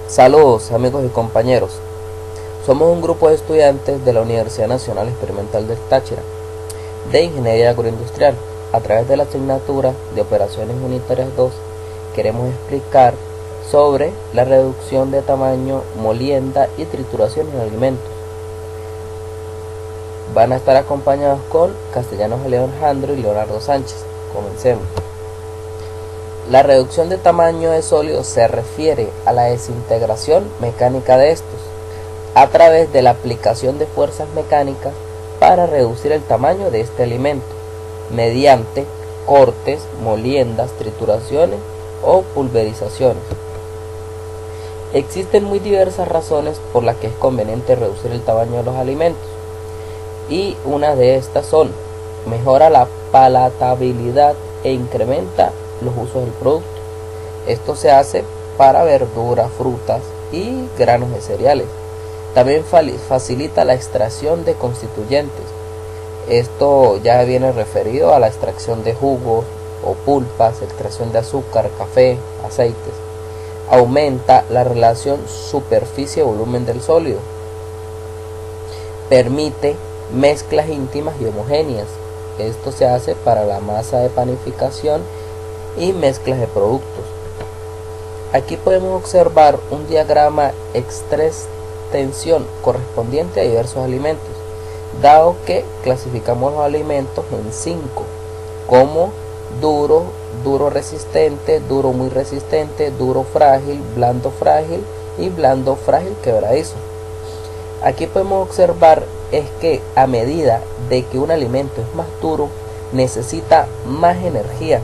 Saludos amigos y compañeros, somos un grupo de estudiantes de la Universidad Nacional Experimental del Táchira de Ingeniería Agroindustrial. A través de la asignatura de Operaciones Unitarias 2 queremos explicar sobre la reducción de tamaño, molienda y trituración en alimentos. Van a estar acompañados con Castellanos Alejandro y Leonardo Sánchez. Comencemos. La reducción de tamaño de sólidos se refiere a la desintegración mecánica de estos a través de la aplicación de fuerzas mecánicas para reducir el tamaño de este alimento mediante cortes, moliendas, trituraciones o pulverizaciones. Existen muy diversas razones por las que es conveniente reducir el tamaño de los alimentos, y una de estas son: mejora la palatabilidad e incrementa los usos del producto. Esto se hace para verduras, frutas y granos de cereales. También facilita la extracción de constituyentes. Esto ya viene referido a la extracción de jugos o pulpas, extracción de azúcar, café, aceites. Aumenta la relación superficie-volumen del sólido. Permite mezclas íntimas y homogéneas. Esto se hace para la masa de panificación y mezclas de productos. Aquí podemos observar un diagrama extensión correspondiente a diversos alimentos, dado que clasificamos los alimentos en 5, como duro, duro resistente, duro muy resistente, duro frágil y blando frágil quebradizo. Aquí podemos observar es que a medida de que un alimento es más duro, necesita más energía.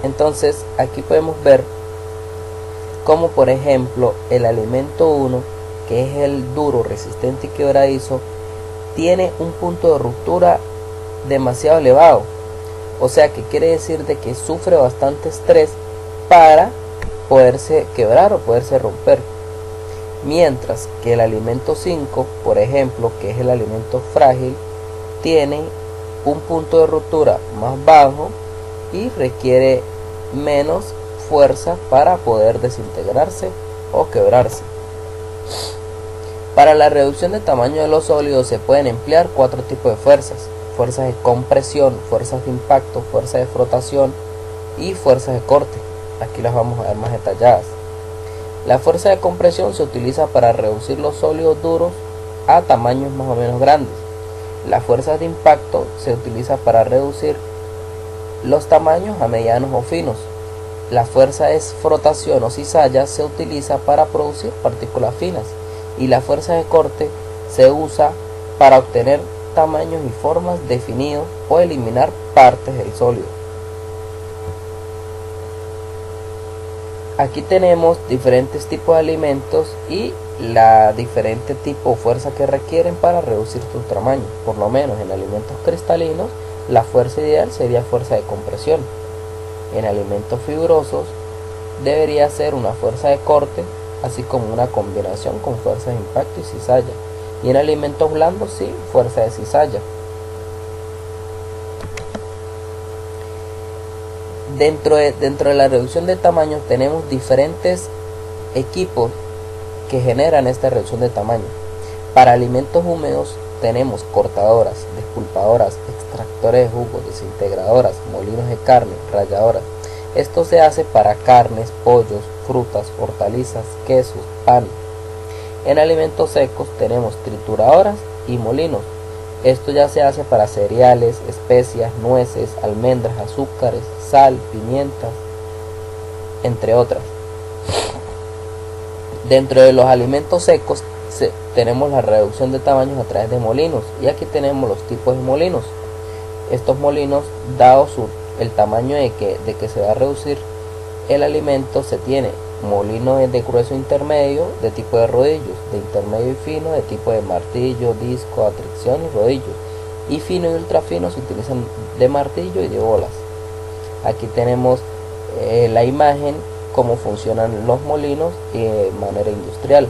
Entonces aquí podemos ver como, por ejemplo, el alimento 1, que es el duro, resistente y quebradizo, tiene un punto de ruptura demasiado elevado. O sea que quiere decir de que sufre bastante estrés para poderse quebrar o poderse romper. Mientras que el alimento 5, por ejemplo, que es el alimento frágil, tiene un punto de ruptura más bajo y requiere menos fuerza para poder desintegrarse o quebrarse. Para la reducción de tamaño de los sólidos se pueden emplear 4 tipos de fuerzas: fuerzas de compresión, fuerzas de impacto, fuerzas de frotación y fuerzas de corte. Aquí las vamos a ver más detalladas. La fuerza de compresión se utiliza para reducir los sólidos duros a tamaños más o menos grandes. La fuerza de impacto se utiliza para reducir los tamaños a medianos o finos. La fuerza de frotación o cizalla se utiliza para producir partículas finas, y la fuerza de corte se usa para obtener tamaños y formas definidos o eliminar partes del sólido. Aquí tenemos diferentes tipos de alimentos y la diferente tipo de fuerza que requieren para reducir su tamaño. Por lo menos en alimentos cristalinos, la fuerza ideal sería fuerza de compresión. En alimentos fibrosos debería ser una fuerza de corte, así como una combinación con fuerza de impacto y cizalla. Y en alimentos blandos sí, fuerza de cizalla. Dentro de la reducción de tamaño tenemos diferentes equipos que generan esta reducción de tamaño. Para alimentos húmedos tenemos cortadoras, despulpadoras, extractores de jugos, desintegradoras, molinos de carne, ralladoras. Esto se hace para carnes, pollos, frutas, hortalizas, quesos, pan. En alimentos secos tenemos trituradoras y molinos. Esto ya se hace para cereales, especias, nueces, almendras, azúcares, sal, pimientas, entre otras. Dentro de los alimentos secos tenemos la reducción de tamaños a través de molinos, y aquí tenemos los tipos de molinos. Estos molinos, dado el tamaño de que se va a reducir el alimento, se tiene molino de grueso intermedio de tipo de rodillos, de intermedio y fino de tipo de martillo, disco, atracción y rodillos, y fino y ultra fino se utilizan de martillo y de bolas. Aquí tenemos la imagen cómo funcionan los molinos de manera industrial.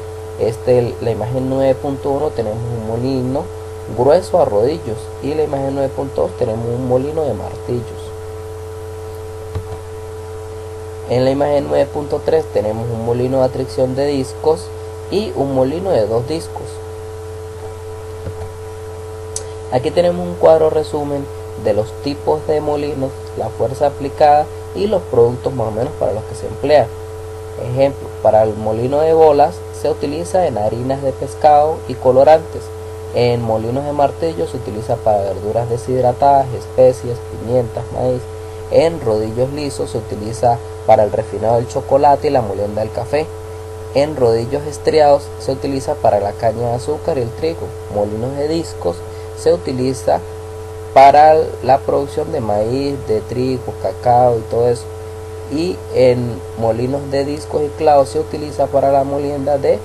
La imagen 9.1 tenemos un molino grueso a rodillos, y en la imagen 9.2 tenemos un molino de martillos. En la imagen 9.3 tenemos un molino de atracción de discos y un molino de 2 discos. Aquí tenemos un cuadro resumen de los tipos de molinos, la fuerza aplicada y los productos más o menos para los que se emplean. Ejemplo, para el molino de bolas se utiliza en harinas de pescado y colorantes. En molinos de martillo se utiliza para verduras deshidratadas, especias, pimientas, maíz. En rodillos lisos se utiliza para el refinado del chocolate y la molienda del café. En rodillos estriados se utiliza para la caña de azúcar y el trigo. Molinos de discos se utiliza para la producción de maíz, de trigo, cacao y todo eso. Y en molinos de discos y clavos se utiliza para la molienda de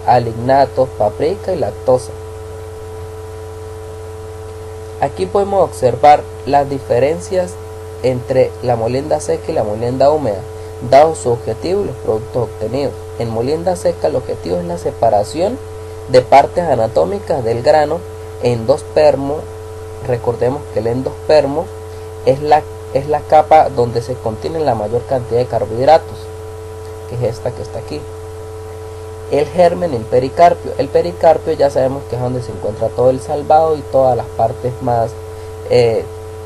alignatos, paprika y lactosa. Aquí podemos observar las diferencias entre la molienda seca y la molienda húmeda, dado su objetivo y los productos obtenidos. En molienda seca el objetivo es la separación de partes anatómicas del grano endospermo. Recordemos que el endospermo es la capa donde se contiene la mayor cantidad de carbohidratos, que es esta que está aquí. El germen y el pericarpio. El pericarpio ya sabemos que es donde se encuentra todo el salvado y todas las partes más,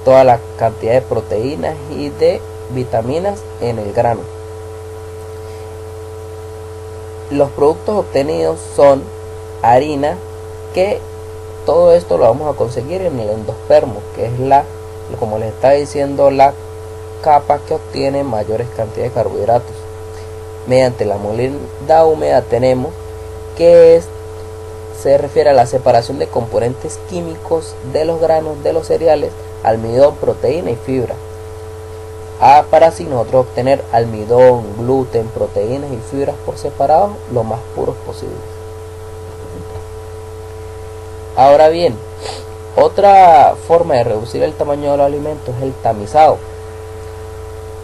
toda la cantidad de proteínas y de vitaminas en el grano. Los productos obtenidos son harina, que todo esto lo vamos a conseguir en el endospermo, que es como les estaba diciendo, la capa que obtiene mayores cantidades de carbohidratos. Mediante la molienda húmeda tenemos que se refiere a la separación de componentes químicos de los granos de los cereales, almidón, proteína y fibra. Para así nosotros obtener almidón, gluten, proteínas y fibras por separado lo más puros posibles. Ahora bien, otra forma de reducir el tamaño de los alimentos es el tamizado.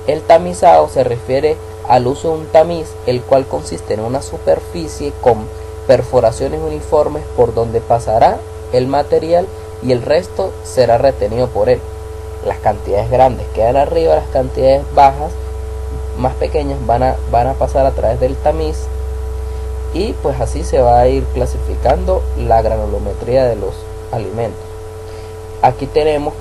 El tamizado se refiere al uso de un tamiz, el cual consiste en una superficie con perforaciones uniformes por donde pasará el material y el resto será retenido por él. Las cantidades grandes quedan arriba, las cantidades bajas, más pequeñas, van a pasar a través del tamiz, y pues así se va a ir clasificando la granulometría de los alimentos. Aquí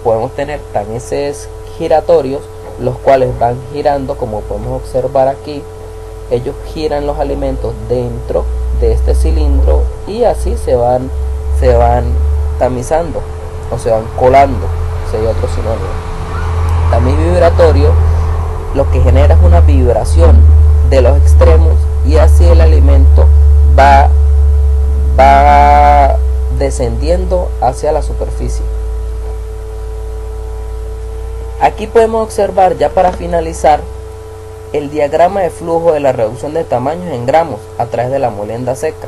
podemos tener tamices giratorios, los cuales van girando, como podemos observar aquí. Ellos giran los alimentos dentro de este cilindro y así se van tamizando o se van colando, sería otro sinónimo. Tamiz vibratorio lo que genera es una vibración de los extremos, y así el alimento va descendiendo hacia la superficie. Aquí podemos observar, ya para finalizar, el diagrama de flujo de la reducción de tamaños en gramos a través de la molienda seca.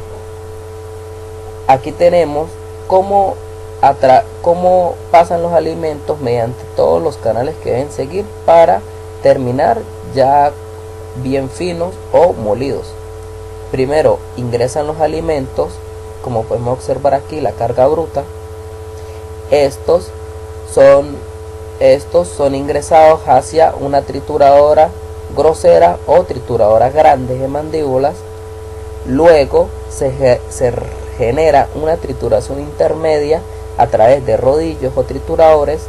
Aquí tenemos cómo pasan los alimentos mediante todos los canales que deben seguir para terminar ya bien finos o molidos. Primero ingresan los alimentos, como podemos observar aquí, la carga bruta. Estos son ingresados hacia una trituradora grosera o trituradoras grandes de mandíbulas. Luego se genera una trituración intermedia a través de rodillos o trituradores,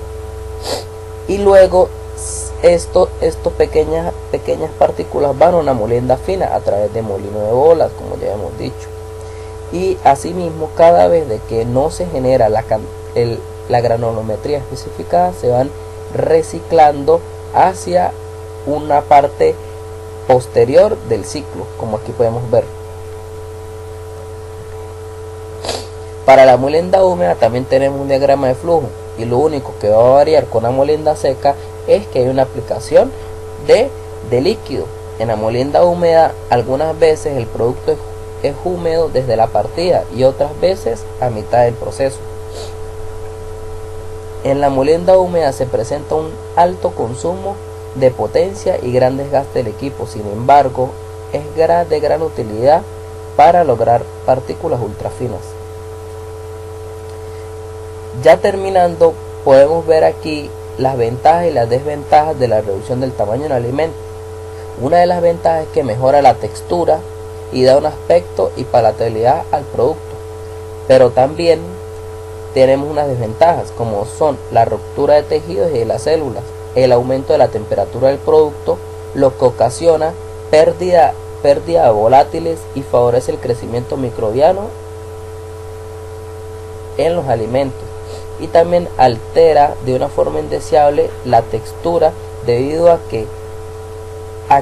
y luego estas pequeñas partículas van a una molienda fina a través de molino de bolas, como ya hemos dicho. Y asimismo, cada vez de que no se genera la granulometría especificada, se van reciclando hacia una parte posterior del ciclo, como aquí podemos ver. Para la molienda húmeda también tenemos un diagrama de flujo, y lo único que va a variar con la molienda seca es que hay una aplicación de líquido. En la molienda húmeda algunas veces el producto es húmedo desde la partida y otras veces a mitad del proceso. En la molienda húmeda se presenta un alto consumo de potencia y gran desgaste del equipo. Sin embargo, es de gran utilidad para lograr partículas ultrafinas. Ya terminando, podemos ver aquí las ventajas y las desventajas de la reducción del tamaño en alimentos. Una de las ventajas es que mejora la textura y da un aspecto y palatabilidad al producto, pero también tenemos unas desventajas como son la ruptura de tejidos y de las células, el aumento de la temperatura del producto, lo que ocasiona pérdida de volátiles y favorece el crecimiento microbiano en los alimentos, y también altera de una forma indeseable la textura debido a que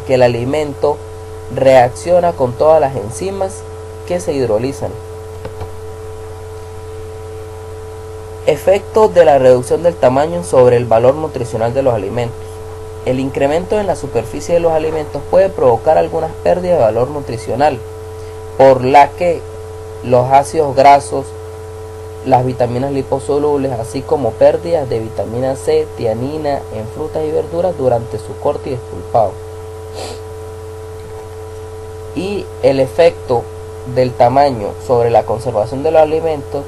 el alimento reacciona con todas las enzimas que se hidrolizan. Efectos de la reducción del tamaño sobre el valor nutricional de los alimentos. El incremento en la superficie de los alimentos puede provocar algunas pérdidas de valor nutricional, por la que los ácidos grasos, las vitaminas liposolubles, así como pérdidas de vitamina C, tiamina en frutas y verduras durante su corte y despulpado. Y el efecto del tamaño sobre la conservación de los alimentos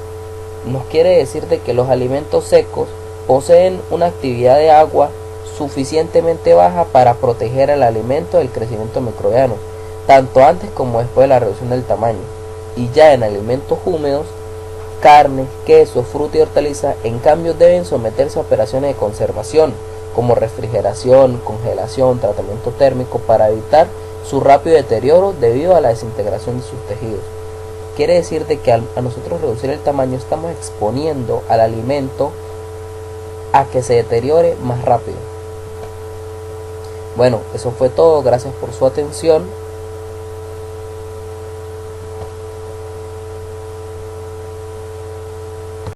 nos quiere decir de que los alimentos secos poseen una actividad de agua suficientemente baja para proteger al alimento del crecimiento microbiano, tanto antes como después de la reducción del tamaño. Y ya en alimentos húmedos, carne, queso, fruta y hortalizas, en cambio deben someterse a operaciones de conservación, como refrigeración, congelación, tratamiento térmico, para evitar su rápido deterioro debido a la desintegración de sus tejidos. Quiere decir de que a nosotros reducir el tamaño estamos exponiendo al alimento a que se deteriore más rápido. Bueno, eso fue todo, gracias por su atención.